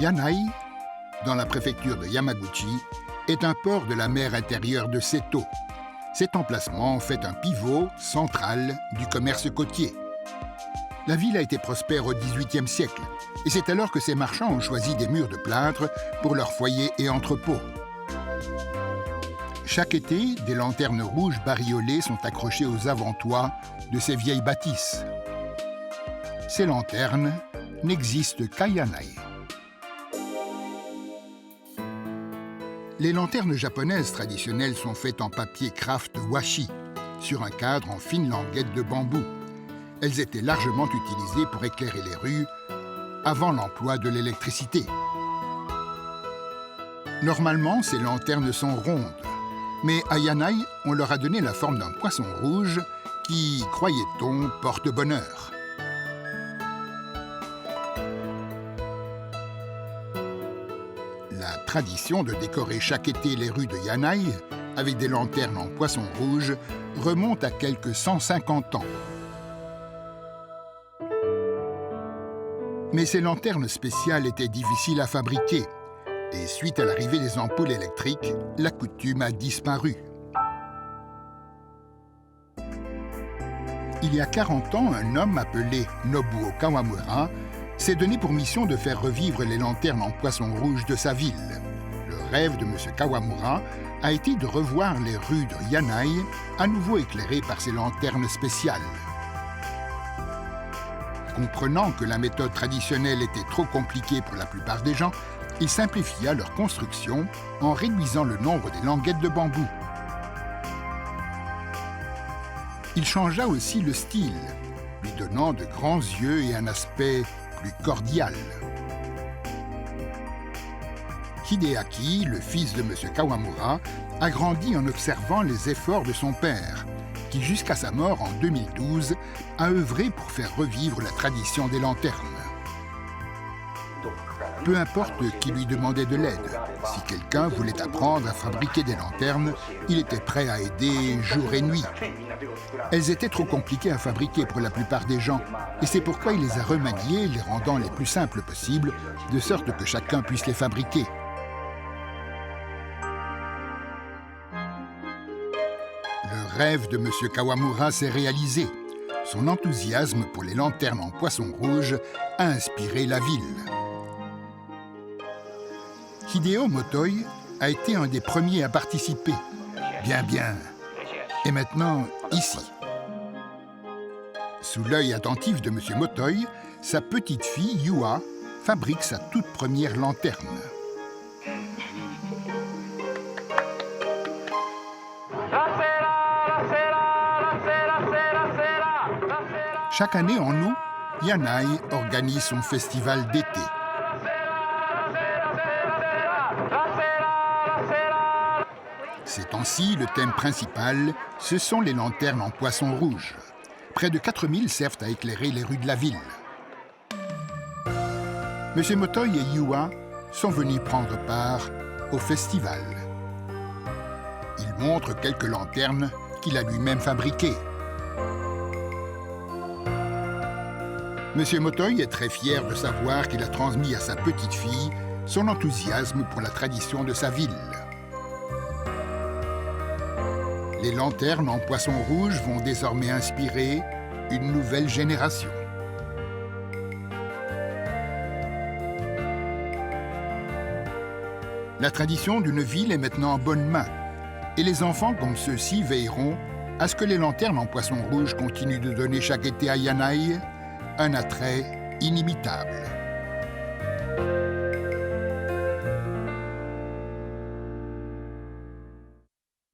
Yanai, dans la préfecture de Yamaguchi, est un port de la mer intérieure de Seto. Cet emplacement fait un pivot central du commerce côtier. La ville a été prospère au XVIIIe siècle, et c'est alors que ces marchands ont choisi des murs de plâtre pour leurs foyers et entrepôts. Chaque été, des lanternes rouges bariolées sont accrochées aux avant-toits de ces vieilles bâtisses. Ces lanternes n'existent qu'à Yanai. Les lanternes japonaises traditionnelles sont faites en papier craft washi, sur un cadre en fine languette de bambou. Elles étaient largement utilisées pour éclairer les rues avant l'emploi de l'électricité. Normalement, ces lanternes sont rondes, mais à Yanai, on leur a donné la forme d'un poisson rouge qui, croyait-on, porte bonheur. La tradition de décorer chaque été les rues de Yanai avec des lanternes en poisson rouge remonte à quelques 150 ans. Mais ces lanternes spéciales étaient difficiles à fabriquer et suite à l'arrivée des ampoules électriques, la coutume a disparu. Il y a 40 ans, un homme appelé Nobuo Kawamura s'est donné pour mission de faire revivre les lanternes en poisson rouge de sa ville. Le rêve de M. Kawamura a été de revoir les rues de Yanai à nouveau éclairées par ces lanternes spéciales. Comprenant que la méthode traditionnelle était trop compliquée pour la plupart des gens, il simplifia leur construction en réduisant le nombre des languettes de bambou. Il changea aussi le style, lui donnant de grands yeux et un aspect plus cordial. Hideaki, le fils de M. Kawamura, a grandi en observant les efforts de son père, qui jusqu'à sa mort en 2012 a œuvré pour faire revivre la tradition des lanternes. Peu importe qui lui demandait de l'aide, si quelqu'un voulait apprendre à fabriquer des lanternes, il était prêt à aider jour et nuit. Elles étaient trop compliquées à fabriquer pour la plupart des gens, et c'est pourquoi il les a remaniées, les rendant les plus simples possibles, de sorte que chacun puisse les fabriquer. Le rêve de M. Kawamura s'est réalisé. Son enthousiasme pour les lanternes en poisson rouge a inspiré la ville. Hideo Motoi a été un des premiers à participer. Bien. Et maintenant, ici. Sous l'œil attentif de M. Motoi, sa petite fille, Yua, fabrique sa toute première lanterne. Chaque année, en août, Yanai organise son festival d'été. Ces temps-ci, le thème principal, ce sont les lanternes en poisson rouge. Près de 4000 servent à éclairer les rues de la ville. M. Motoi et Yua sont venus prendre part au festival. Il montre quelques lanternes qu'il a lui-même fabriquées. M. Motoi est très fier de savoir qu'il a transmis à sa petite fille son enthousiasme pour la tradition de sa ville. Les lanternes en poisson rouge vont désormais inspirer une nouvelle génération. La tradition d'une ville est maintenant en bonne main, et les enfants comme ceux-ci veilleront à ce que les lanternes en poisson rouge continuent de donner chaque été à Yanai un attrait inimitable.